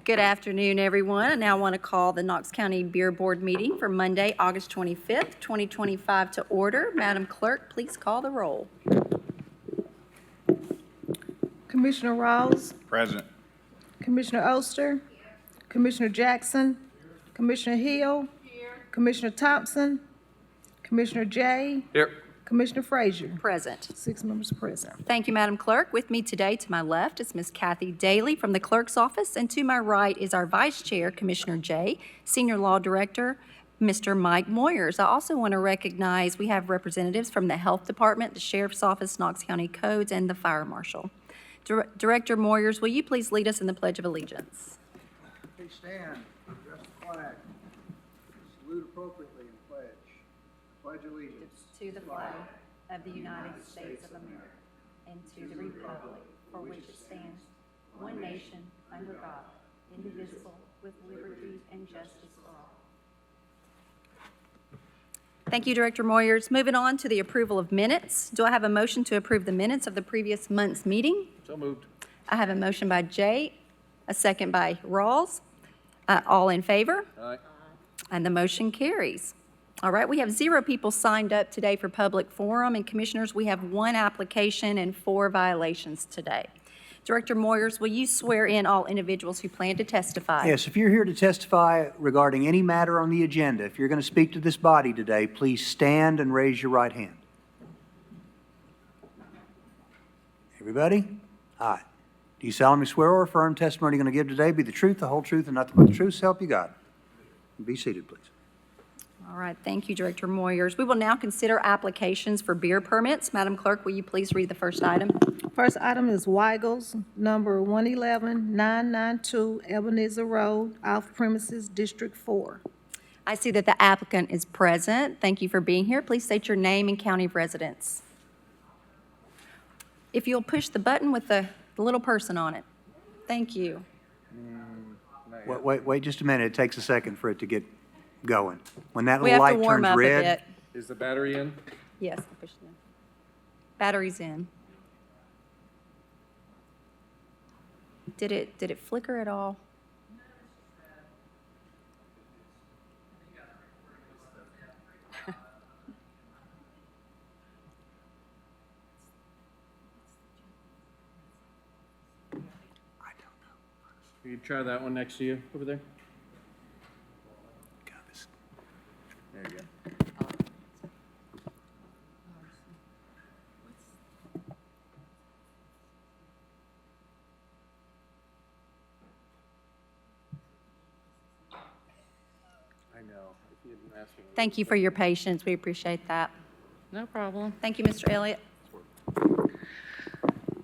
Good afternoon, everyone. I now want to call the Knox County Beer Board meeting for Monday, August 25th, 2025 to order. Madam Clerk, please call the roll. Commissioner Rawls, Present. Commissioner Oster, Commissioner Jackson, Commissioner Hill, Commissioner Thompson, Commissioner Jay, Here. Commissioner Frazier. Present. 6 members present. Thank you, Madam Clerk. With me today to my left is Ms. Kathy Daly from the Clerk's Office, and to my right is our Vice Chair, Commissioner Jay, Senior Law Director, Mr. Mike Moyers. I also want to recognize we have representatives from the Health Department, the Sheriff's Office, Knox County Codes, and the Fire Marshal. Director Moyers, will you please lead us in the Pledge of Allegiance? Please stand, address the flag, salute appropriately and pledge. Pledge allegiance. To the flag of the United States of America and to the republic for which it stands, one nation, under God, indivisible, with liberty and justice for all. Thank you, Director Moyers. Moving on to the approval of minutes. Do I have a motion to approve the minutes of the previous month's meeting? So moved. I have a motion by Jay, a second by Rawls. All in favor? Aye. And the motion carries. All right, we have 0 people signed up today for public forum, and Commissioners, we have 1 application and 4 violations today. Director Moyers, will you swear in all individuals who plan to testify? Yes, if you're here to testify regarding any matter on the agenda, if you're going to speak to this body today, please stand and raise your right hand. Everybody? Aye. Do you solemnly swear or affirm testimony you're going to give today be the truth, the whole truth, and nothing but the truth, so help you God? Be seated, please. All right, thank you, Director Moyers. We will now consider applications for beer permits. Madam Clerk, will you please read the first item? First item is Weigel's, number 111-992 Ebenezer Road, off premises, District 4. I see that the applicant is present. Thank you for being here. Please state your name and county of residence. If you'll push the button with the little person on it. Thank you. Wait just a minute. It takes a second for it to get going. When that We little have to light warm turns up a red, bit. Is the battery in? Yes, I'll push it in. Battery's in. Did it flicker at all? You try that one next to you over there. God, this- There you go. I know. If you didn't ask me. Thank you for your patience. We appreciate that. No problem. Thank you, Mr. Elliott.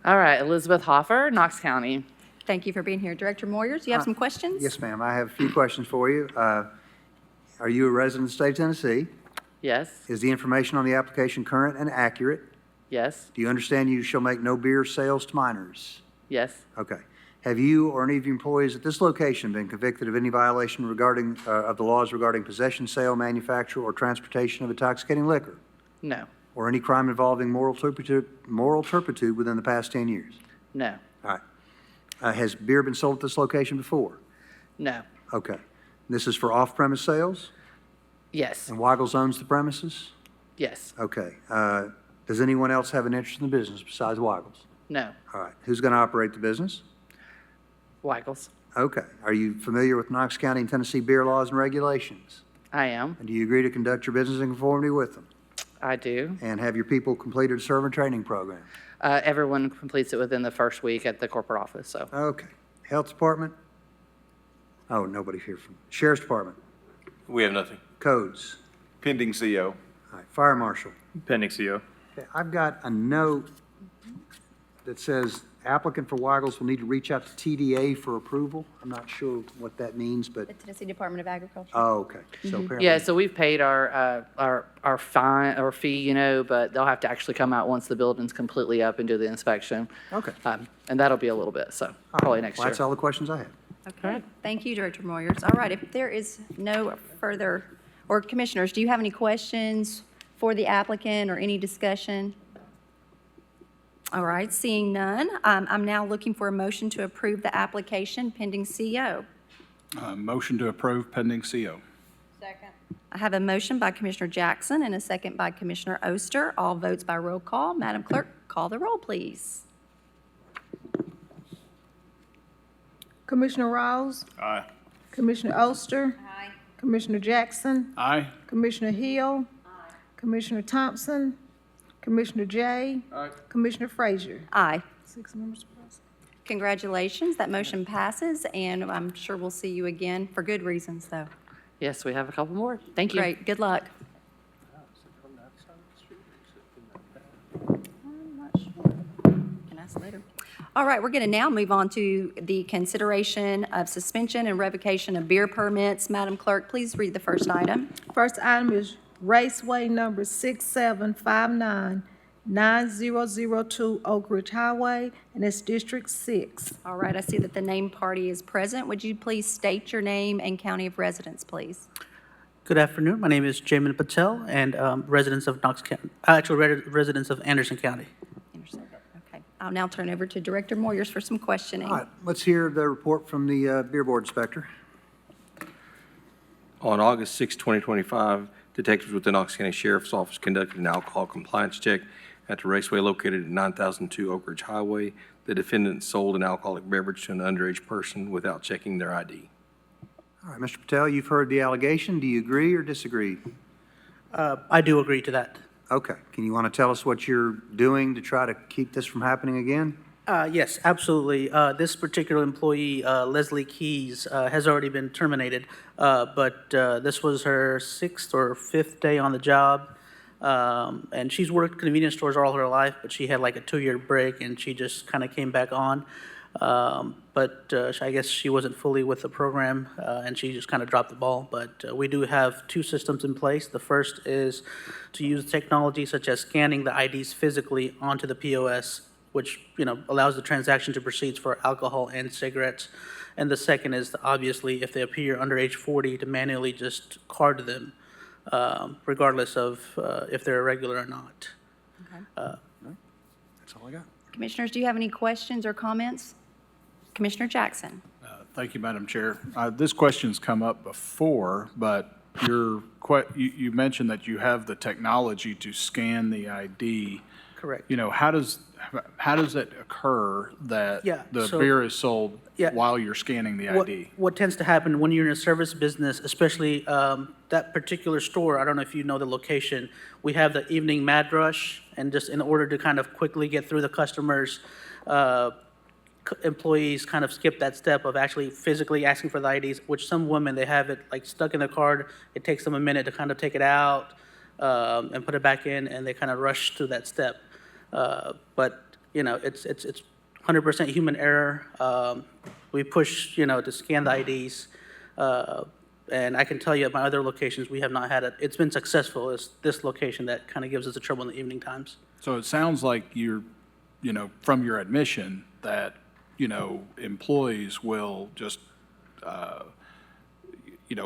All right, Elizabeth Hoffer, Knox County. Thank you for being here. Director Moyers, you have some questions? Yes, ma'am. I have a few questions for you. Are you a resident of the state of Tennessee? Yes, Is the information on the application current and accurate? yes, Do you understand you shall make no beer sales to minors? yes, Okay. Have you or any of your employees at this location been convicted of any violation regarding, of the laws regarding possession, sale, manufacture, or transportation of intoxicating liquor? no, Or any crime involving moral turpitude within the past 10 years? no, All right. Has beer been sold at this location before? no, Okay. This is for off-premise sales? yes, And Weigel's owns the premises? yes, Okay. Does anyone else have an interest in the business besides Weigel's? no. All right. Who's going to operate the business? Weigels. Okay. Are you familiar with Knox County and Tennessee beer laws and regulations? I am. And do you agree to conduct your business in conformity with them? I do. And have your people completed a servant training program? Everyone completes it within the first week at the corporate office, so. Okay. Health Department? Oh, nobody's here from Sheriff's Department. We have nothing. Codes? Pending CO. All right. Fire Marshal? Pending CO. Okay, I've got a note that says applicant for Weigel's will need to reach out to TDA for approval. I'm not sure what that means, but, The Tennessee Department of Agriculture. oh, okay. So apparently. Yeah, so we've paid our fine, or fee, you know, but they'll have to actually come out once the building's completely up and do the inspection. Okay. And that'll be a little bit, so probably next Well, year. that's all the questions I have. Okay, thank you, Director Moyers. All right, if there is no further, or Commissioners, do you have any questions for the applicant or any discussion? All right, seeing none, I'm now looking for a motion to approve the application pending CO. Motion to approve pending CO. I have a motion by Commissioner Jackson and a second by Commissioner Oster. All votes by roll call. Madam Clerk, call the roll, please. Commissioner Rawls, Aye. Commissioner Oster. Commissioner Jackson, Aye. Commissioner Hill. Commissioner Thompson, Commissioner Jay, Aye. Commissioner Frazier. Aye. 6 members present. Congratulations, that motion passes, and I'm sure we'll see you again for good reasons, though. Yes, we have a couple more. Thank you. Great, good luck. I'm not sure. Can ask later. All right, we're going to now move on to the consideration of suspension and revocation of beer permits. Madam Clerk, please read the first item. First item is Raceway number 6759-9002 Oak Ridge Highway, and it's District 6. All right, I see that the named party is present. Would you please state your name and county of residence, please? Good afternoon. My name is Jamin Patel, and residents of Knox County, actually residents of Anderson County. Anderson. Okay, I'll now turn over to Director Moyers for some questioning. All right, let's hear the report from the Beer Board Inspector. On August 6, 2025, detectives with the Knox County Sheriff's Office conducted an alcohol compliance check at the raceway located at 9002 Oak Ridge Highway. The defendant sold an alcoholic beverage to an underage person without checking their ID. All right, Mr. Patel, you've heard the allegation. Do you agree or disagree? I do agree to that. Okay, can you want to tell us what you're doing to try to keep this from happening again? Yes, absolutely. This particular employee, Leslie Keys, has already been terminated, but this was her 6th or 5th day on the job. And she's worked convenience stores all her life, but she had like a 2-year break, and she just kind of came back on. But I guess she wasn't fully with the program, and she just kind of dropped the ball. But we do have 2 systems in place. The first is to use technology such as scanning the IDs physically onto the POS, which, allows the transaction to proceed for alcohol and cigarettes. And the second is to, obviously, if they appear under age 40, to manually just card them, regardless of if they're irregular or not. That's all I got. Commissioners, do you have any questions or comments? Commissioner Jackson. Thank you, Madam Chair. This question's come up before, but you mentioned that you have the technology to scan the ID. Correct. How does it occur that Yeah, the so- beer is sold Yeah. while you're scanning the ID? What tends to happen when you're in a service business, especially that particular store, I don't know if you know the location, we have the evening mad rush, and just in order to kind of quickly get through the customers, employees kind of skip that step of actually physically asking for the IDs, which some women, they have it like stuck in their card. It takes them a minute to kind of take it out and put it back in, and they kind of rush through that step. But, it's 100% human error. We push, to scan the IDs. And I can tell you at my other locations, we have not had it. It's been successful. It's this location that kind of gives us the trouble in the evening times. So it sounds like you're, from your admission, that, employees will just,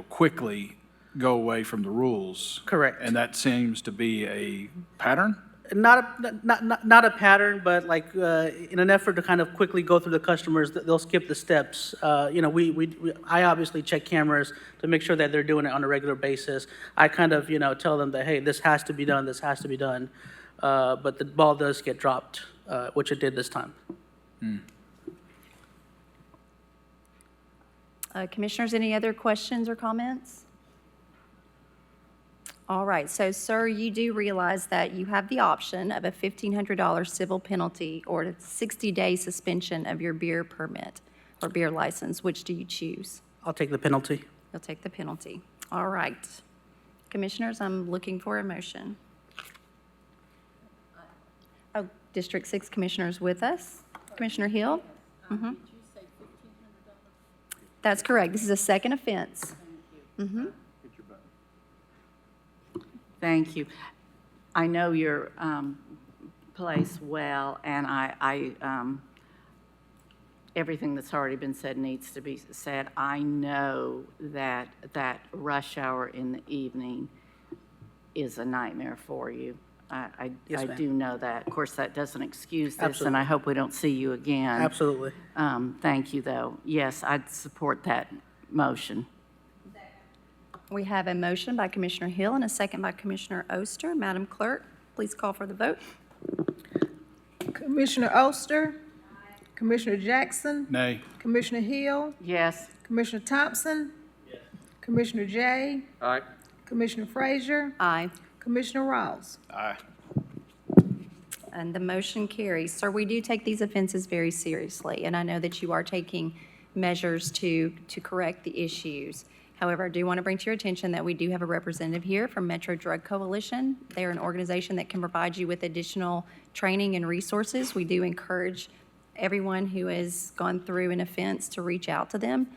quickly go away from the rules. Correct. And that seems to be a pattern? Not a pattern, but like in an effort to kind of quickly go through the customers, they'll skip the steps. I obviously check cameras to make sure that they're doing it on a regular basis. I kind of, tell them that, hey, this has to be done, this has to be done. But the ball does get dropped, which it did this time. Commissioners, any other questions or comments? All right, so sir, you do realize that you have the option of a $1,500 civil penalty or a 60-day suspension of your beer permit or beer license. Which do you choose? I'll take the penalty. You'll take the penalty. All right. Commissioners, I'm looking for a motion. Oh, District 6 Commissioners with us. Commissioner Hill? Mhm. That's correct. This is a second offense. Thank you. I know your place well, and everything that's already been said needs to be said. I know that that rush hour in the evening is a nightmare for you. Yes, I ma'am. do know that. Of course, that doesn't excuse this, and Absolutely. I hope we don't see you again. Absolutely. Thank you, though. Yes, I'd support that motion. We have a motion by Commissioner Hill and a second by Commissioner Oster. Madam Clerk, please call for the vote. Commissioner Oster? Commissioner Jackson? Nay. Commissioner Hill? Yes, Commissioner Thompson? Commissioner Jay? Aye. Commissioner Frazier? Aye. Commissioner Rawls? Aye. And the motion carries. Sir, we do take these offenses very seriously, and I know that you are taking measures to correct the issues. However, I do want to bring to your attention that we do have a representative here from Metro Drug Coalition. They're an organization that can provide you with additional training and resources. We do encourage everyone who has gone through an offense to reach out to them.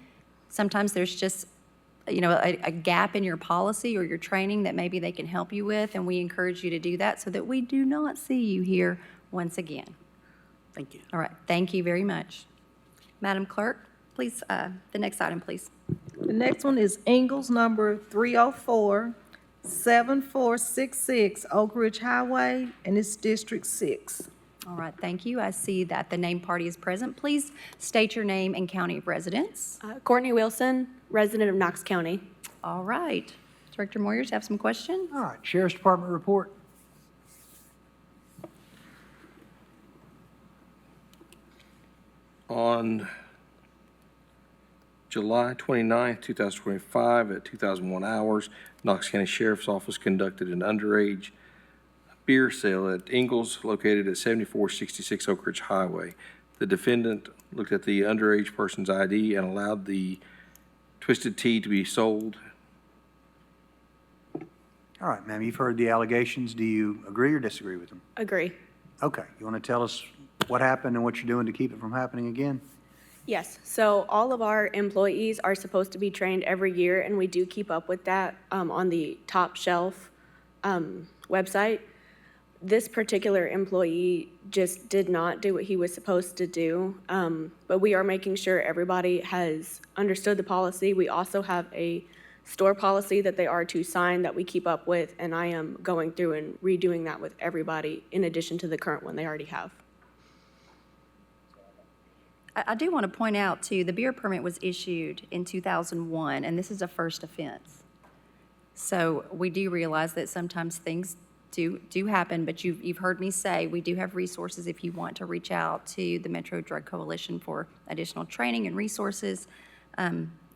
Sometimes there's just, a gap in your policy or your training that maybe they can help you with, and we encourage you to do that so that we do not see you here once again. Thank you. All right, thank you very much. Madam Clerk, please, the next item, please. The next one is Ingalls number 304-7466 Oak Ridge Highway, and it's District 6. All right, thank you. I see that the named party is present. Please state your name and county of residence. Courtney Wilson, resident of Knox County. All right. Director Moyers, have some questions? All right, Sheriff's Department report. On July 29th, 2025, at 2001 hours, Knox County Sheriff's Office conducted an underage beer sale at Ingalls located at 7466 Oak Ridge Highway. The defendant looked at the underage person's ID and allowed the twisted tea to be sold. All right, ma'am, you've heard the allegations. Do you agree or disagree with them? Agree. Okay, you want to tell us what happened and what you're doing to keep it from happening again? Yes, so all of our employees are supposed to be trained every year, and we do keep up with that on the Top Shelf website. This particular employee just did not do what he was supposed to do, but we are making sure everybody has understood the policy. We also have a store policy that they are to sign that we keep up with, and I am going through and redoing that with everybody in addition to the current one they already have. I do want to point out, too, the beer permit was issued in 2001, and this is a first offense. So we do realize that sometimes things do happen, but you've heard me say we do have resources if you want to reach out to the Metro Drug Coalition for additional training and resources.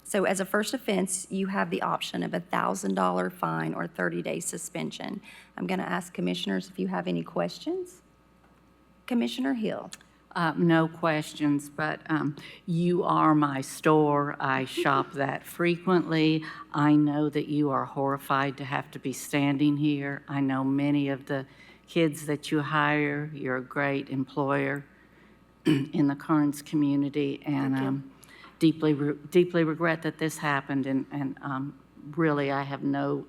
So as a first offense, you have the option of a $1,000 fine or 30-day suspension. I'm going to ask commissioners if you have any questions. Commissioner Hill. No questions, but you are my store. I shop that frequently. I know that you are horrified to have to be standing here. I know many of the kids that you hire. You're a great employer in the Kearns community, and deeply regret that this happened. And really, I have no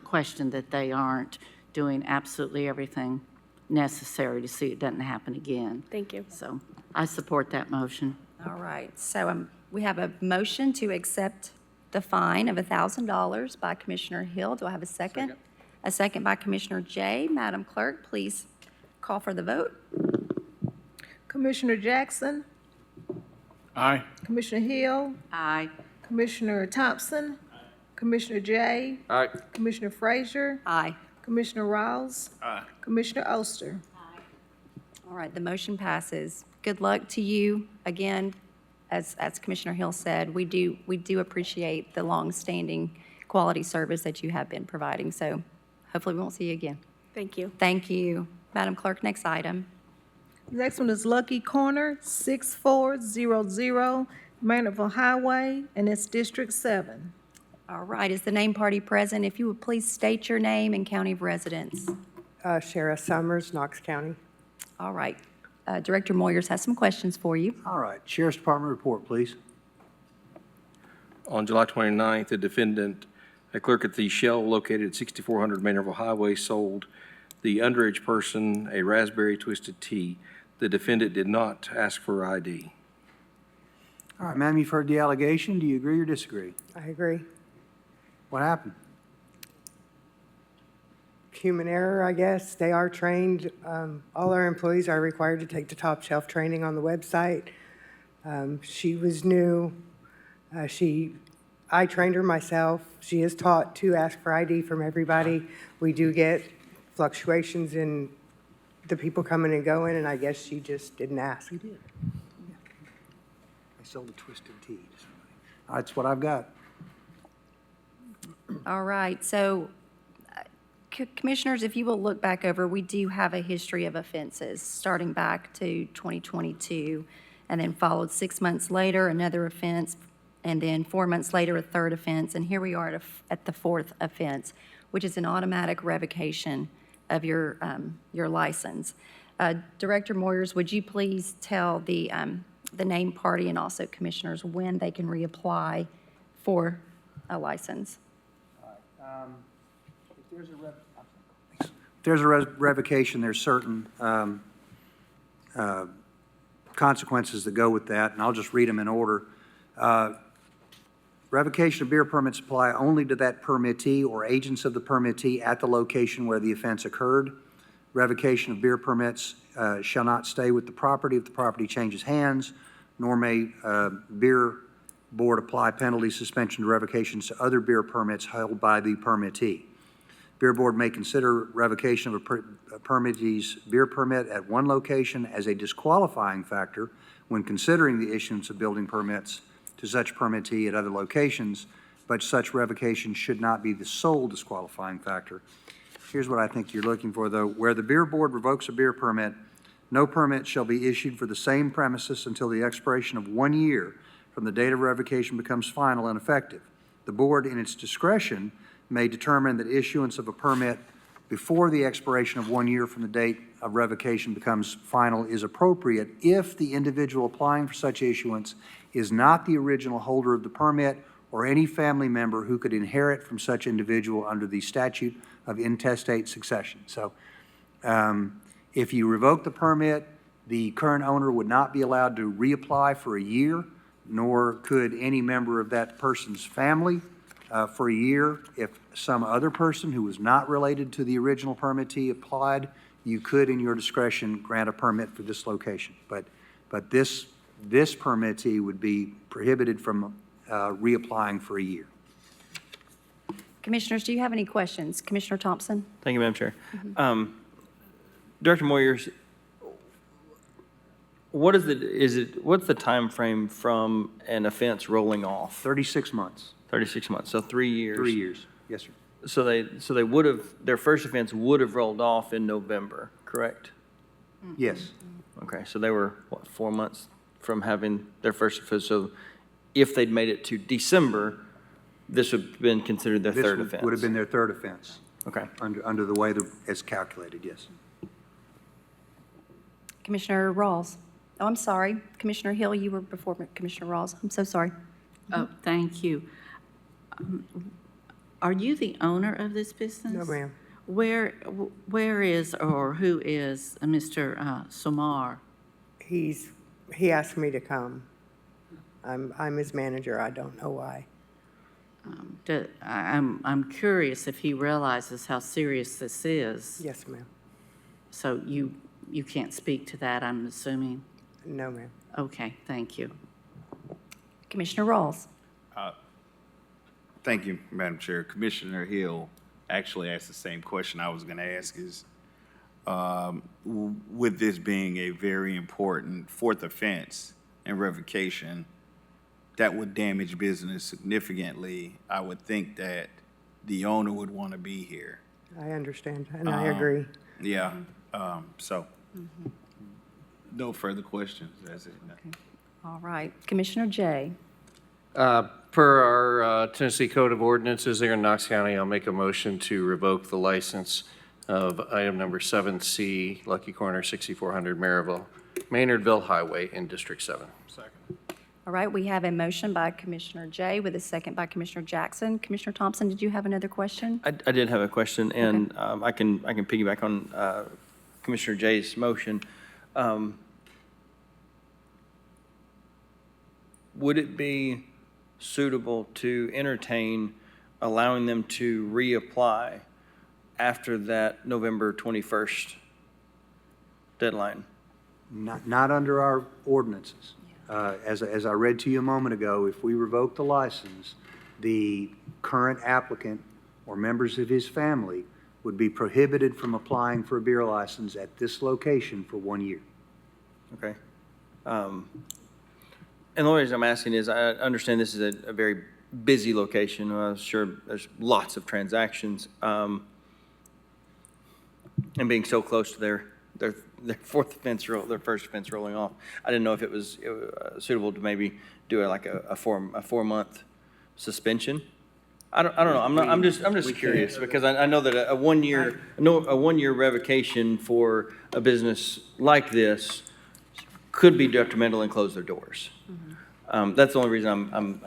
question that they aren't doing absolutely everything necessary to see it doesn't happen again. Thank you. So I support that motion. All right, so we have a motion to accept the fine of $1,000 by Commissioner Hill. Do I have a second? A second by Commissioner Jay. Madam Clerk, please call for the vote. Commissioner Jackson? Aye. Commissioner Hill? Aye. Commissioner Thompson? Commissioner Jay? Aye. Commissioner Frazier? Aye. Commissioner Rawls? Aye. Commissioner Oster? All right, the motion passes. Good luck to you. Again, as Commissioner Hill said, we do appreciate the long-standing quality service that you have been providing, so hopefully we won't see you again. Thank you. Thank you. Madam Clerk, next item. Next one is Lucky Corner, 6400 Manorville Highway, and it's District 7. All right, is the named party present? If you would please state your name and county of residence. Sheriff Summers, Knox County. All right. Director Moyers has some questions for you. All right, Sheriff's Department report, please. On July 29th, the defendant, a clerk at the Shell located at 6400 Manorville Highway, sold the underage person a raspberry twisted tea. The defendant did not ask for ID. All right, ma'am, you've heard the allegation. Do you agree or disagree? I agree. What happened? human error, I guess. They are trained. All our employees are required to take the top shelf training on the website. She was new. I trained her myself. She is taught to ask for ID from everybody. We do get fluctuations in the people coming and going, and I guess she just didn't ask. We did. I sold a twisted tea to somebody. That's what I've got. All right, so Commissioners, if you will look back over, we do have a history of offenses, starting back to 2022, and then followed 6 months later, another offense, and then 4 months later, a third offense, and here we are at the fourth offense, which is an automatic revocation of your license. Director Moyers, would you please tell the named party and also Commissioners when they can reapply for a license? If there's a revocation, there's certain consequences that go with that, and I'll just read them in order. Revocation of beer permits apply only to that permittee or agents of the permittee at the location where the offense occurred. Revocation of beer permits shall not stay with the property if the property changes hands, nor may beer board apply penalty, suspension, or revocations to other beer permits held by the permittee. Beer board may consider revocation of a permittee's beer permit at one location as a disqualifying factor when considering the issuance of building permits to such permittee at other locations, but such revocation should not be the sole disqualifying factor. Here's what I think you're looking for, though. Where the beer board revokes a beer permit, no permit shall be issued for the same premises until the expiration of 1 year from the date of revocation becomes final and effective. The board, in its discretion, may determine that issuance of a permit before the expiration of 1 year from the date of revocation becomes final is appropriate if the individual applying for such issuance is not the original holder of the permit or any family member who could inherit from such individual under the statute of intestate succession. So if you revoke the permit, the current owner would not be allowed to reapply for a year, nor could any member of that person's family for a year. If some other person who was not related to the original permittee applied, you could, in your discretion, grant a permit for this location. But this permittee would be prohibited from reapplying for a year. Commissioners, do you have any questions? Commissioner Thompson? Thank you, Madam Chair. Director Moyers, what's the time frame from an offense rolling off? 36 months. 36 months, so 3 years. 3 years, yes, sir. So they would have, their first offense would have rolled off in November, correct? Yes. Okay, so they were, what, 4 months from having their first offense? So if they'd made it to December, this would have been considered their third offense? This would have been their third offense. Okay. Under the way that it's calculated, yes. Commissioner Rawls? Oh, I'm sorry. Commissioner Hill, you were before Commissioner Rawls. I'm so sorry. Oh, thank you. Are you the owner of this business? No, ma'am. Where is or who is Mr. Somar? He asked me to come. I'm his manager. I don't know why. I'm curious if he realizes how serious this is. Yes, ma'am. So you can't speak to that, I'm assuming? No, ma'am. Okay, thank you. Commissioner Rawls? Thank you, Madam Chair. Commissioner Hill actually asked the same question I was going to ask is, with this being a very important fourth offense and revocation, that would damage business significantly. I would think that the owner would want to be here. I understand, and I agree. Yeah, so no further questions. That's it. Okay. All right. Commissioner Jay? Per our Tennessee Code of Ordinances here in Knox County, I'll make a motion to revoke the license of item number 7C, Lucky Corner, 6400 Maynardville Highway in District 7. Second. All right, we have a motion by Commissioner Jay with a second by Commissioner Jackson. Commissioner Thompson, did you have another question? I did have a question, and I can piggyback on Commissioner Jay's motion. Would it be suitable to entertain allowing them to reapply after that November 21st deadline? Not under our ordinances. As I read to you a moment ago, if we revoke the license, the current applicant or members of his family would be prohibited from applying for a beer license at this location for 1 year. Okay. And the only reason I'm asking is I understand this is a very busy location. I'm sure there's lots of transactions. And being so close to their fourth offense, their first offense rolling off, I didn't know if it was suitable to maybe do like a 4-month suspension. I don't know. I'm just curious because I know that a 1 year, a 1 year revocation for a business like this could be detrimental and close their doors. That's the only reason I'm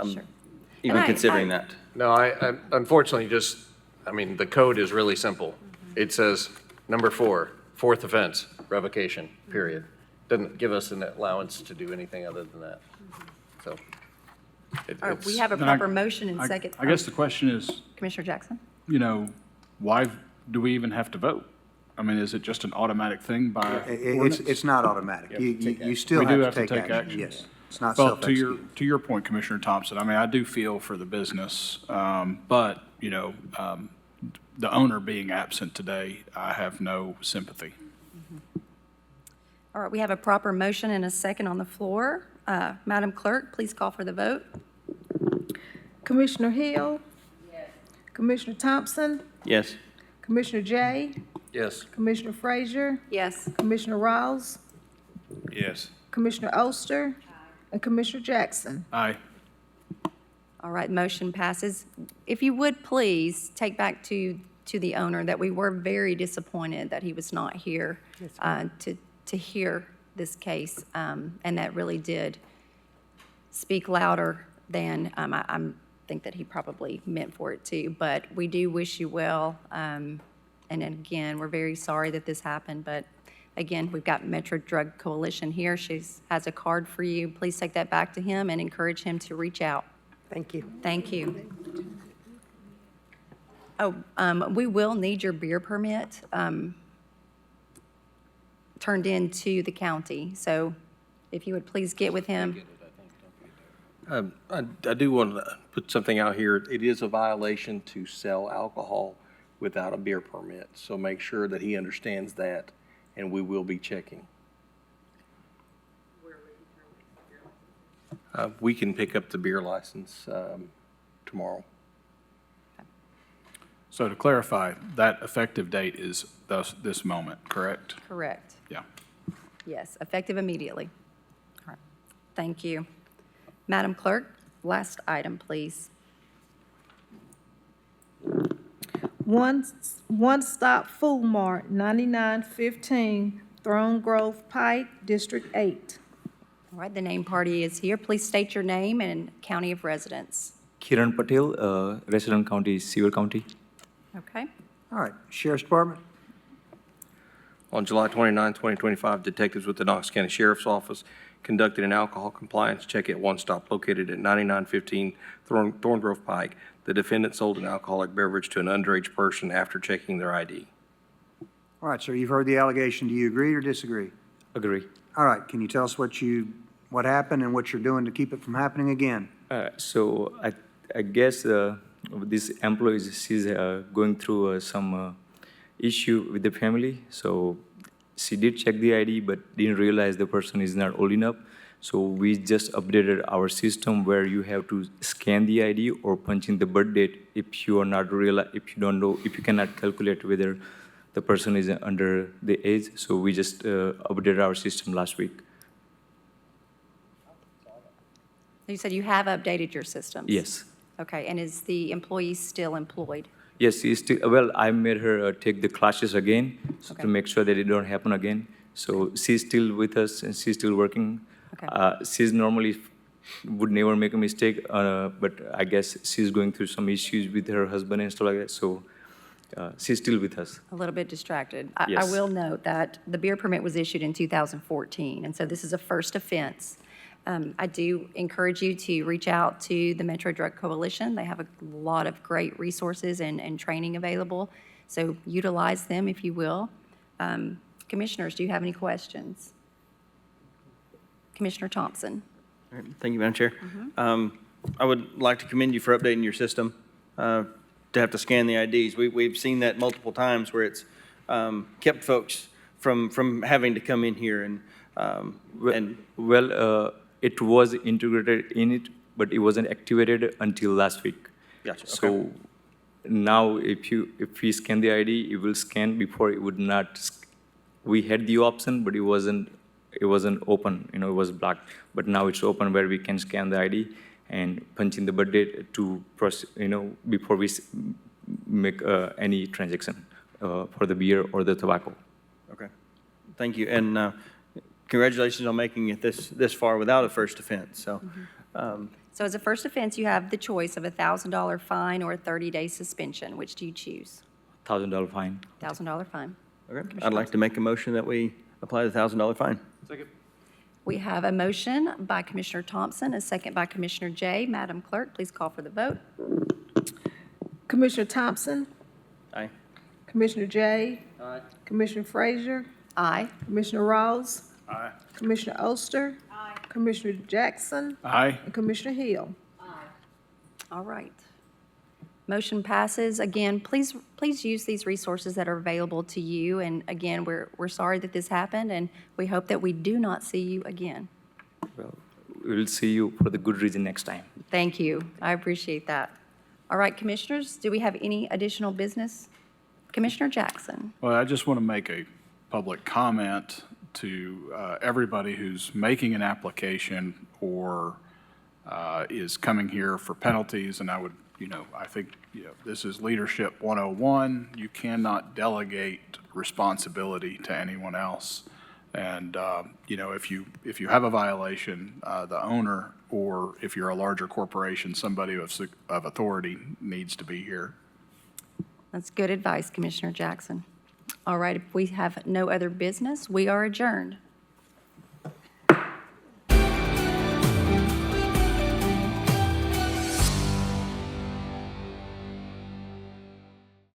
even And considering that. No, I unfortunately the code is really simple. It says, number 4, fourth offense, revocation, period. Doesn't give us an allowance to do anything other than that. So. All right, we have a proper motion and second. I guess the question is, Commissioner Jackson? why do we even have to vote? I mean, is it just an automatic thing by ordinance? It's not automatic. You still We do have to take action. Yes. It's not Well, self-executing. to your point, Commissioner Thompson, I mean, I do feel for the business, but, the owner being absent today, I have no sympathy. All right, we have a proper motion and a second on the floor. Madam Clerk, please call for the vote. Commissioner Hill? Yes. Commissioner Thompson? Yes. Commissioner Jay? Yes. Commissioner Frazier? Yes. Commissioner Rawls? Yes. Commissioner Oster? And Commissioner Jackson? Aye. All right, motion passes. If you would please take back to the owner that we were very disappointed that he was not here to hear this case, and that really did speak louder than I think that he probably meant for it to. But we do wish you well, and again, we're very sorry that this happened, but again, we've got Metro Drug Coalition here. She has a card for you. Please take that back to him and encourage him to reach out. Thank you. Thank you. Oh, we will need your beer permit turned in to the county. So if you would please get with him. I do want to put something out here. It is a violation to sell alcohol without a beer permit, so make sure that he understands that, and we will be checking. We can pick up the beer license tomorrow. So to clarify, that effective date is this moment, correct? Correct. Yeah. Yes, effective immediately. All right. Thank you. Madam Clerk, last item, please. One Stop Food Mart, 9915 Throne Grove Pike, District 8. All right, the name party is here. Please state your name and county of residence. Kiran Patel, resident county, Sewer County. Okay. All right, Sheriff's Department? On July 29, 2025, detectives with the Knox County Sheriff's Office conducted an alcohol compliance check at One Stop located at 9915 Thorn Grove Pike. The defendant sold an alcoholic beverage to an underage person after checking their ID. All right, sir, you've heard the allegation. Do you agree or disagree? Agree. All right, can you tell us what happened and what you're doing to keep it from happening again? So I guess this employee, she's going through some issue with the family. So she did check the ID, but didn't realize the person is not old enough. So we just updated our system where you have to scan the ID or punch in the birth date if you are not if you don't know, if you cannot calculate whether the person is under the age. So we just updated our system last week. You said you have updated your systems? Yes. Okay, and is the employee still employed? Yes, she's still, well, I made her take the classes again Okay. to make sure that it don't happen again. So she's still with us and she's still working. Okay. She's normally would never make a mistake, but I guess she's going through some issues with her husband and stuff like that. So she's still with us. A little bit distracted. I Yes. will note that the beer permit was issued in 2014, and so this is a first offense. I do encourage you to reach out to the Metro Drug Coalition. They have a lot of great resources and training available So utilize them if you will. Commissioners, do you have any questions? Commissioner Thompson. All right, thank you, Madam Chair. I would like to commend you for updating your system to have to scan the IDs. We've seen that multiple times where it's kept folks from having to come in here and It was integrated in it, but it wasn't activated until last week. Gotcha, okay. So now if we scan the ID, it will scan. Before it would not. We had the option, but it wasn't open. It was blocked. But now it's open where we can scan the ID and punch in the birth date to process. Before we make any transaction for the beer or the tobacco. Okay, thank you. And congratulations on making it this far without a first offense. So, So as a first offense, you have the choice of a $1,000 fine or a 30-day suspension. Which do you choose? $1,000 fine. $1,000 fine. okay, I'd like to make a motion that we apply the $1,000 fine. We have a motion by Commissioner Thompson, a second by Commissioner Jay. Madam Clerk, please call for the vote. Commissioner Thompson? Aye. Commissioner Jay? Aye. Commissioner Frazier? Aye. Commissioner Rawls? Aye. Commissioner Oster? Aye. Commissioner Jackson? Aye. And Commissioner Hill. All right. Motion passes. Again, please use these resources that are available to you. And again, we're sorry that this happened, and we hope that we do not see you again. Well, we'll see you for the good reason next time. Thank you. I appreciate that. All right, Commissioners, do we have any additional business? Commissioner Jackson. Well, I just want to make a public comment to everybody who's making an application or is coming here for penalties, and I would, I think, this is Leadership 101. You cannot delegate responsibility to anyone else. And, if you have a violation, the owner, or if you're a larger corporation, somebody of authority needs to be here. That's good advice, Commissioner Jackson. All right, if we have no other business, we are adjourned.